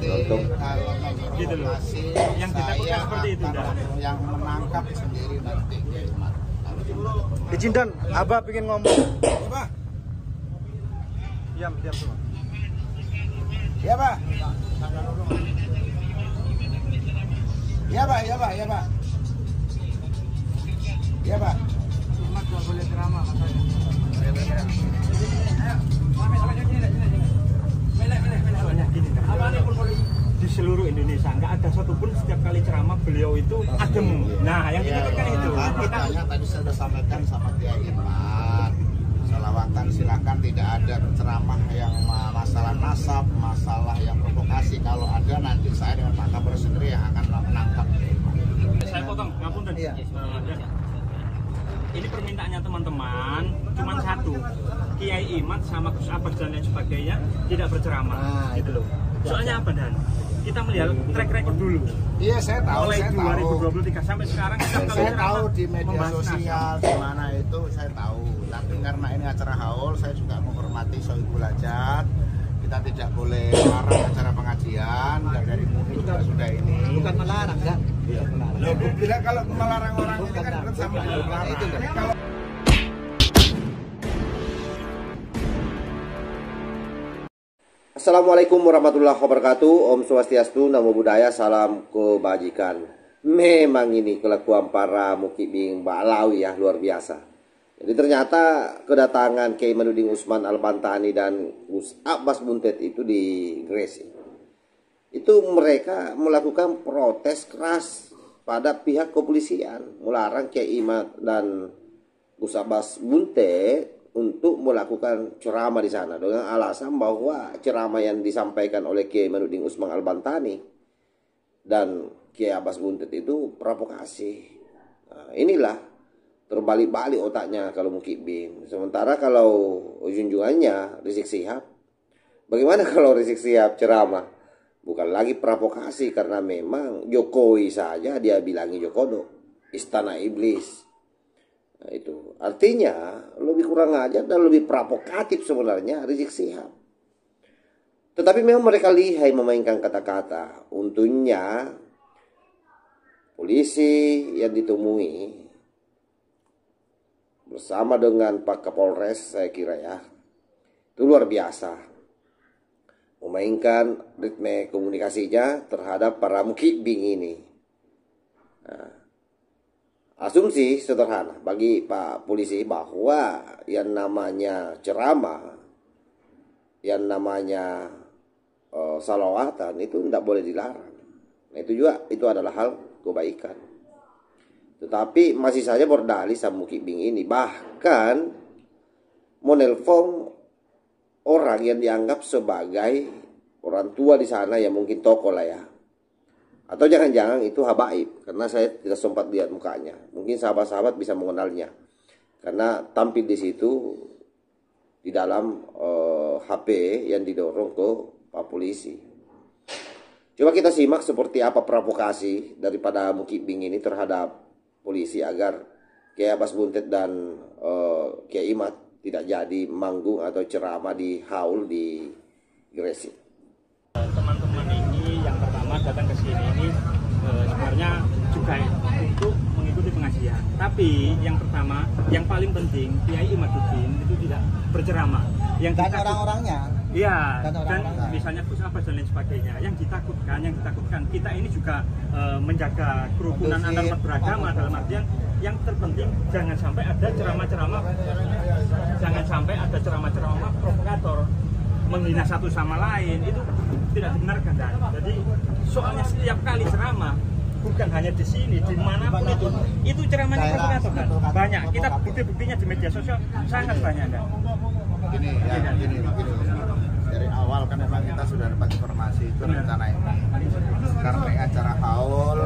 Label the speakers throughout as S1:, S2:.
S1: untuk
S2: kalau
S3: gitu loh.
S2: memprovokasi,
S3: Yang ditakutkan seperti itu,
S2: akan yang menangkap sendiri nanti Kiai Mat.
S4: Izin Dan, Abah pengen ngomong.
S2: Abah.
S4: Diam semua.
S2: Ya, Pak. Ya, Pak, ya, Pak, ya, Pak. Ya, Pak.
S4: Umat gak boleh ceramah katanya.
S3: Di seluruh Indonesia nggak ada satupun setiap kali ceramah beliau itu adem. Nah, yang ditakutkan itu.
S2: Makanya tadi saya sudah sampaikan sama Kiai Mat. Salawatan silakan, tidak ada ceramah yang masalah nasab, masalah yang provokasi. Kalau ada nanti saya dengan Pak Kapolres sendiri yang akan menangkap.
S3: Saya potong, ngapunten.
S4: Iya.
S3: Ini permintaannya teman-teman cuma satu, Kiai Imat sama Gus Abbas dan lain sebagainya tidak berceramah.
S4: Nah,
S3: gitu loh. Soalnya apa, Dan? Kita melihat track record dulu.
S2: Iya, saya tahu.
S3: Mulai
S2: Saya tahu.
S3: 2023 sampai sekarang kita
S2: Saya tahu di media sosial di mana itu saya tahu. Tapi karena ini acara haul, saya juga menghormati Sohibul Hajat. Kita tidak boleh melarang acara pengajian dan dari dulu juga sudah ini.
S4: Bukan melarang, kan?
S2: Iya, melarang. Bila kalau melarang orang ini kan sama dengan melarang.
S4: Itu kan.
S2: Kalau
S1: Assalamualaikum warahmatullahi wabarakatuh. Om Swastiastu, Namo Buddhaya, salam kebajikan. Memang ini kelakuan para mukibing Ba'alawi ya, luar biasa. Jadi ternyata kedatangan Kiai Imaduddin Usman Al-Bantani dan Gus Abbas Buntet itu di Gresik, itu mereka melakukan protes keras pada pihak kepolisian, melarang Kiai Imad dan Gus Abbas Buntet untuk melakukan ceramah di sana dengan alasan bahwa ceramah yang disampaikan oleh Kiai Imaduddin Usman Al-Bantani dan Kiai Abbas Buntet itu provokasi. Nah, inilah terbalik-balik otaknya kalau mukibin. Sementara kalau junjungannya Rizik Syihab, bagaimana kalau Rizik Syihab ceramah? Bukan lagi provokasi, karena memang Jokowi saja dia bilangi Jokodo, istana iblis. Nah, itu artinya lebih kurang ajar dan lebih provokatif sebenarnya Rizik Syihab. Tetapi memang mereka lihai memainkan kata-kata. Untungnya polisi yang ditemui bersama dengan Pak Kapolres, saya kira ya, itu luar biasa memainkan ritme komunikasinya terhadap para mukibing ini. Nah, asumsi sederhana bagi Pak Polisi bahwa yang namanya ceramah, yang namanya salawatan itu tidak boleh dilarang. Nah, itu adalah hal kebaikan. Tetapi masih saja berdalih sama mukibing ini, bahkan menelpon orang yang dianggap sebagai orang tua di sana, yang mungkin tokoh lah ya. Atau jangan-jangan itu habaib, karena saya tidak sempat lihat mukanya. Mungkin sahabat-sahabat bisa mengenalnya, karena tampil di situ di dalam HP yang didorong ke Pak Polisi. Coba kita simak seperti apa provokasi daripada mukibing ini terhadap polisi agar Kiai Abbas Buntet dan Kiai Imat tidak jadi manggung atau ceramah di haul di Gresik.
S3: Teman-teman ini yang pertama datang ke sini ini sebenarnya juga untuk mengikuti pengajian. Tapi yang pertama, yang paling penting, Kiai Imaduddin itu tidak berceramah. Yang
S4: Dan orang-orangnya.
S3: Iya, dan
S4: orang-orang.
S3: misalnya Gus Abbas dan lain sebagainya. Yang ditakutkan kita ini juga menjaga kerukunan antar umat beragama, dalam artian yang terpenting jangan sampai ada ceramah-ceramah provokator menghina satu sama lain, itu tidak dibenarkan. Dan jadi soalnya setiap kali ceramah, bukan hanya di sini, dimanapun itu ceramahnya provokator kan banyak. Kita bukti-buktinya di media sosial sangat banyak kan.
S2: Begini. Dari awal kan memang kita sudah dapat informasi itu rencana ini. Karena acara haul,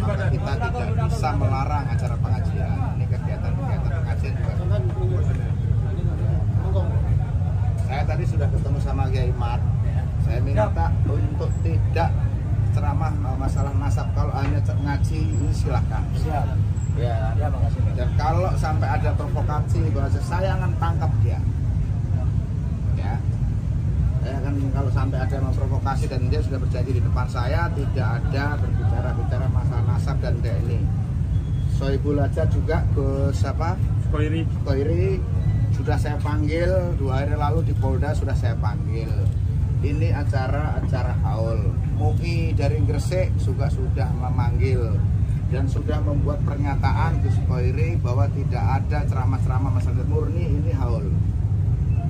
S2: maka kita tidak bisa melarang acara pengajian. Ini kegiatan-kegiatan pengajian juga. Saya tadi sudah ketemu sama Kiai Mat. Saya minta untuk tidak ceramah masalah nasab. Kalau hanya ngaji ini silahkan.
S4: Siap.
S2: Ya,
S4: makasih.
S2: dan kalau sampai ada provokasi, bahasa saya akan tangkap dia. Ya. Ya kan kalau sampai ada yang memprovokasi dan dia sudah berjanji di depan saya tidak ada berbicara masalah nasab dan ini. Soebul Hajat juga ke siapa? Koiri sudah saya panggil 2 hari lalu di Polda sudah saya panggil. Ini acara haul. MUI dari Gresik juga sudah memanggil dan sudah membuat pernyataan Gus Koiri bahwa tidak ada ceramah-ceramah masalah murni ini haul.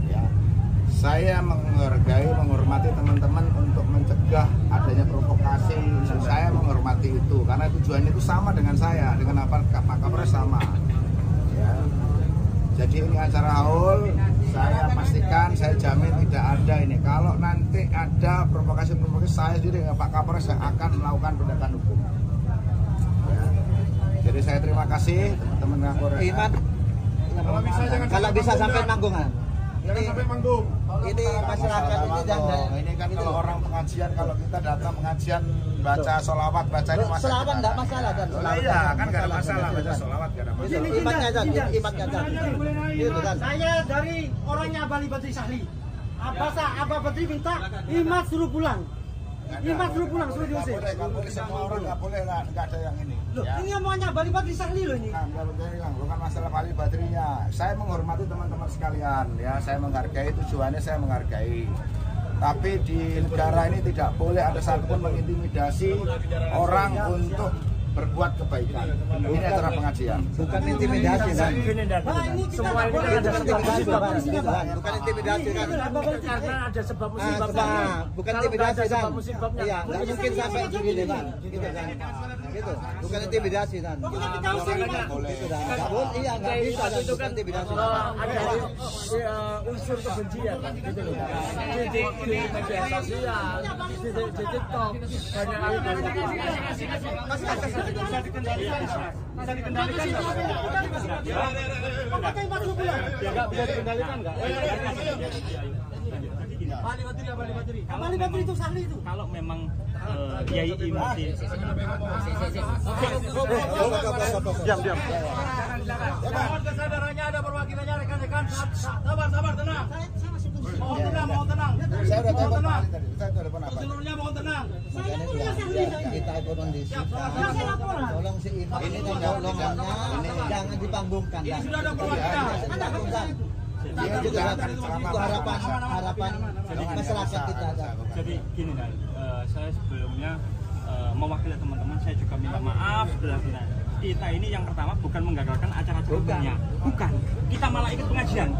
S2: Ya. Saya menghormati teman-teman untuk mencegah adanya provokasi. Saya menghormati itu karena tujuannya itu sama dengan saya, dengan Pak Kapolres sama. Ya. Jadi ini acara haul, saya pastikan, saya jamin tidak ada ini. Kalau nanti ada provokasi, saya sendiri dengan Pak Kapolres saya akan melakukan tindakan hukum. Ya. Jadi saya terima kasih teman-teman Kapolres.
S4: Kalau bisa sampai manggungan.
S2: Jangan sampai manggung.
S4: Ini masyarakat ini jangan.
S2: Ini kan kalau orang pengajian, kalau kita datang pengajian baca sholawat, baca ini masalah.
S4: Sholawat enggak masalah dan
S2: Iya kan nggak ada masalah baca sholawat nggak ada masalah.
S4: Imatnya aja, imatnya aja.
S5: Saya dari orangnya Abali Badri Sahli. Abah Badri minta Imat suruh pulang. Imat suruh pulang, suruh diusir.
S2: Nggak boleh semua orang nggak boleh lah, nggak ada yang ini.
S5: Loh, ini omongannya Abali Badri Sahli loh ini.
S2: Nggak boleh, bukan masalah Abali Badrinya. Saya menghormati teman-teman sekalian, ya saya menghargai tujuannya, saya menghargai. Tapi di negara ini tidak boleh ada satupun mengintimidasi orang untuk berbuat kebaikan. Ini acara pengajian.
S4: Bukan intimidasi kan?
S5: Semua ini
S4: Bukan intimidasi kan? Bukan intimidasi kan?
S5: karena ada sebab musibah.
S4: Bukan intimidasi kan? Iya, nggak mungkin sampai begini kan? Gitu kan? Gitu. Bukan intimidasi kan? Gitu kan? Nggak boleh, iya nggak bisa kan? Bukan intimidasi.
S5: Ada unsur kebencian gitu loh. Di media sosial, di TikTok banyak bisa dikendalikan nggak bisa dikendalikan nggak? Abali Badri itu Sahli itu.
S3: Kalau memang Kiai Imad
S5: Diam. Kesadarannya ada perwakilannya rekan-rekan. Sabar tenang. Mohon tenang.
S2: Saya udah telepon tadi. Saya telepon apa?
S5: Seluruhnya mohon tenang.
S4: Kita kondisi. Tolong si ini tolongannya jangan dipanggungkan.
S5: Ini sudah ada perwakilan.
S4: Itu harapan masyarakat kita.
S3: Jadi gini kan, saya sebelumnya mewakili teman-teman, saya juga minta maaf benar-benar. Kita ini yang pertama bukan menggagalkan acara-acara umumnya, bukan. Kita malah ikut pengajian.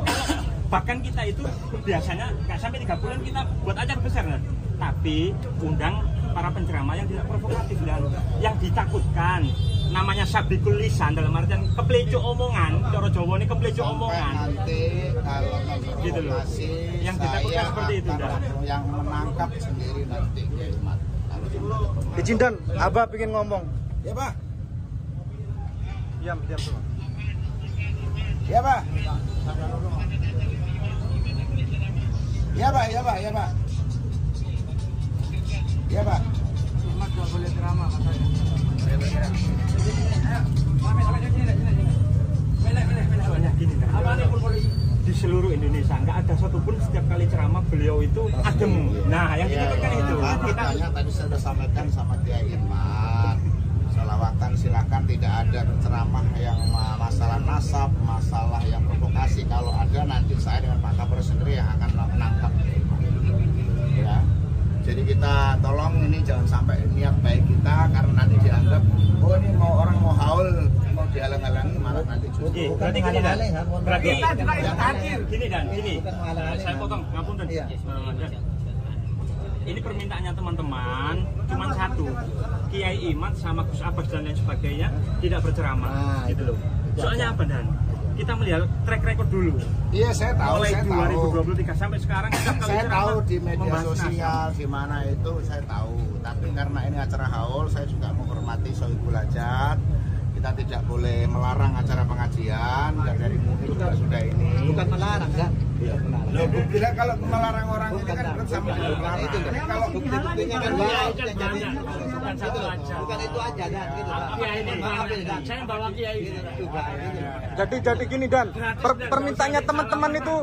S3: Bahkan kita itu biasanya nggak sampai 3 bulan kita buat acara besar kan. Tapi undang para penceramah yang tidak provokatif dan yang ditakutkan. Namanya sabikul lisan, dalam artian kepleco omongan. Cara Jawa ini kepleco omongan.
S2: Nanti kalau
S3: Gitu loh.
S2: memprovokasi,
S3: Yang ditakutkan seperti itu, dah.
S2: yang menangkap sendiri nanti Kiai Imad.
S4: Izin dan Abah pengen ngomong.
S2: Ya Pak.
S4: Diam semua.
S2: Ya Pak. Ya Pak. Ya Pak.
S5: Imat nggak boleh ceramah katanya.
S3: Soalnya gini kan, di seluruh Indonesia nggak ada satupun setiap kali ceramah beliau itu adem. Nah, yang ditakutkan itu.
S2: Makanya tadi saya sudah sampaikan sama Kiai Imad. Salawatan silakan, tidak ada penceramah yang masalah nasab, masalah yang provokasi. Kalau ada nanti saya dengan Pak Kapolres sendiri yang akan menangkap. Ya. Jadi kita tolong ini jangan sampai niat baik kita karena nanti dianggap oh ini orang mau haul, mau dihalang-halangi malah nanti justru.
S3: Berarti gini dan, berarti
S5: Kita juga ikut hadir.
S3: gini. Saya potong, ngapunten. Ini permintaannya teman-teman cuma satu, Kiai Imad sama Gus Abbas dan lain sebagainya tidak berceramah, gitu loh. Soalnya apa dan? Kita melihat track record dulu.
S2: Iya saya tahu.
S3: Mulai
S2: saya
S3: 2023 sampai sekarang
S2: saya tahu di media
S3: membahas
S2: sosial di mana itu saya tahu. Tapi karena ini acara haul, saya juga menghormati Soebul Hajat. Kita tidak boleh melarang acara pengajian dan dari MUI juga sudah ini.
S4: Bukan melarang kan?
S2: Loh, bila kalau melarang orang ini kan sama dengan melarang. Tapi kalau
S4: Bukti-buktinya kan baik.
S3: bukan satu aja.
S4: Bukan itu aja kan? Gitu kan?
S3: Kiai ini
S4: Ambil kan?
S3: saya bawa Kiai ini.
S4: Juga.
S6: Jadi gini dan permintaannya teman-teman itu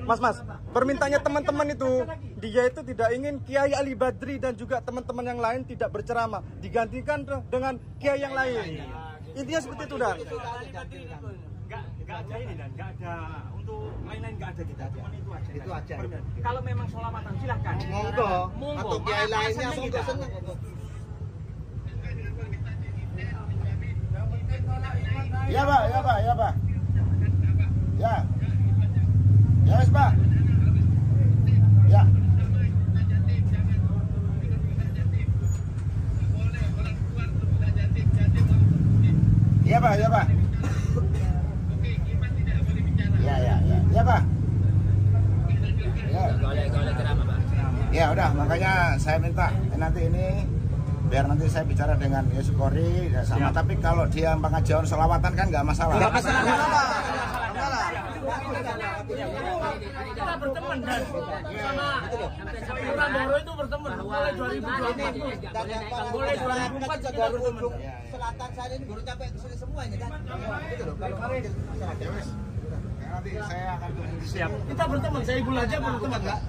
S6: Mas, permintaannya teman-teman itu, dia itu tidak ingin Kiai Ali Badri dan juga teman-teman yang lain tidak berceramah, digantikan dengan Kiai yang lain. Intinya seperti itu, Dan.
S3: Nggak ada ini, Dan. Nggak ada untuk lain-lain, nggak ada kita. Cuman itu aja.
S4: Itu aja.
S3: Kalau memang sholawatan silahkan.
S4: Monggo. Untuk Kiai lainnya
S3: Seneng
S4: monggo
S3: kita.
S4: seneng.
S2: Ya Pak, ya Pak, ya Pak. Ya. Ya wes Pak. Ya. Iya Pak, ya Pak. Ya, ya, ya. Ya Pak. Ya. Ya udah, makanya saya minta nanti ini biar nanti saya bicara dengan Yesus Kori ya sama. Tapi kalau dia pengajian selawatan kan nggak masalah.
S3: Nggak masalah. Kita berteman, Dan. Sama Lurah Boro itu berteman mulai 2024. Mulai 2004 kita berteman.
S4: Selatan sana ini baru sampai ke sini semuanya kan. Gitu loh. Kalau kemarin
S2: Nanti saya akan
S3: Siap.
S5: Kita berteman, saya Ibu aja berteman nggak?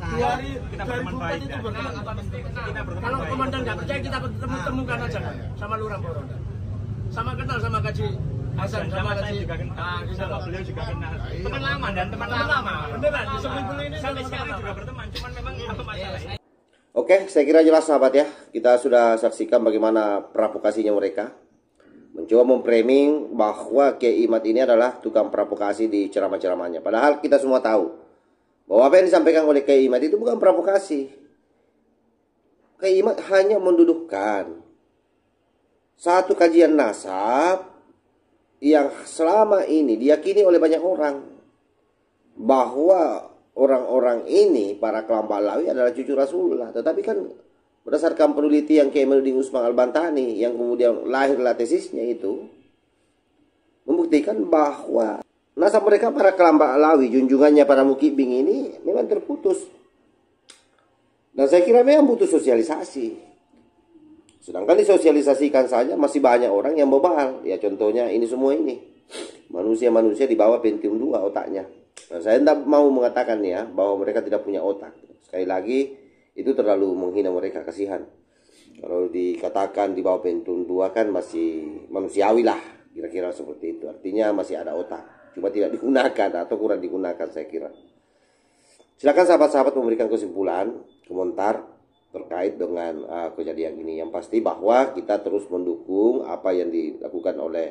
S5: 2004 itu berteman. Kalau komandan nggak percaya kita temukan aja sama Lurah Boro. Sama kenal sama Kaji Hasan sama
S3: saya
S5: Kaji.
S3: juga kenal. Sama beliau juga kenal. Teman lama, Dan. Teman lama.
S5: Beneran, di Sepuluh ini
S3: Sampai sekarang juga berteman. Cuman memang apa masalahnya?
S1: Oke, saya kira jelas sahabat ya. Kita sudah saksikan bagaimana provokasinya mereka. Mencoba memframing bahwa Kiai Imad ini adalah tukang provokasi di ceramah-ceramahnya. Padahal kita semua tahu bahwa apa yang disampaikan oleh Kiai Imad itu bukan provokasi. Kiai Imad hanya menduduhkan satu kajian nasab yang selama ini diyakini oleh banyak orang bahwa orang-orang ini, para kelompok Alawi adalah cucu Rasulullah. Tetapi kan berdasarkan penelitian Kiai Menuding Usman Al-Bantani yang kemudian lahirlah tesisnya itu membuktikan bahwa nasab mereka para kelompok Alawi, junjungannya para mukibing ini memang terputus. Dan saya kira memang butuh sosialisasi. Sedangkan disosialisasikan saja masih banyak orang yang bebal. Ya contohnya ini semua ini. Manusia-manusia di bawah Pentium 2 otaknya. Nah, saya tidak mau mengatakan ya bahwa mereka tidak punya otak. Sekali lagi itu terlalu menghina mereka, kasihan. Kalau dikatakan di bawah Pentium 2 kan masih manusiawi lah, kira-kira seperti itu. Artinya masih ada otak, cuma tidak digunakan atau kurang digunakan saya kira. Silakan sahabat-sahabat memberikan kesimpulan, komentar terkait dengan kejadian ini. Yang pasti bahwa kita terus mendukung apa yang dilakukan oleh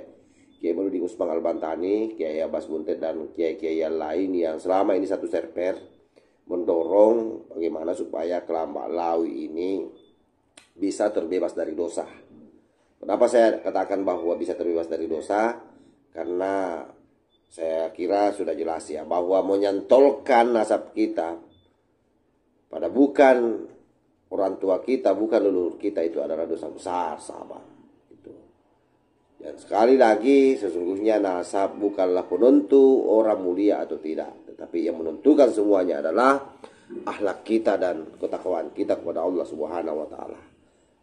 S1: Kiai Menuding Usman Al-Bantani, Kiai Abbas Buntet dan kiai-kiai yang lain yang selama ini satu serper mendorong bagaimana supaya kelompok Alawi ini bisa terbebas dari dosa. Kenapa saya katakan bahwa bisa terbebas dari dosa? Karena saya kira sudah jelas ya bahwa menyantolkan nasab kita pada bukan orang tua kita, bukan leluhur kita itu adalah dosa besar, sahabat. Itu. Dan sekali lagi sesungguhnya nasab bukanlah penentu orang mulia atau tidak, tetapi yang menentukan semuanya adalah akhlak kita dan ketakwaan kita kepada Allah Subhanahu wa taala.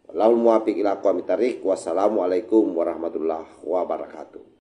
S1: Wallahul muwaffiq ila aqwamit thariq. Wassalamualaikum warahmatullahi wabarakatuh.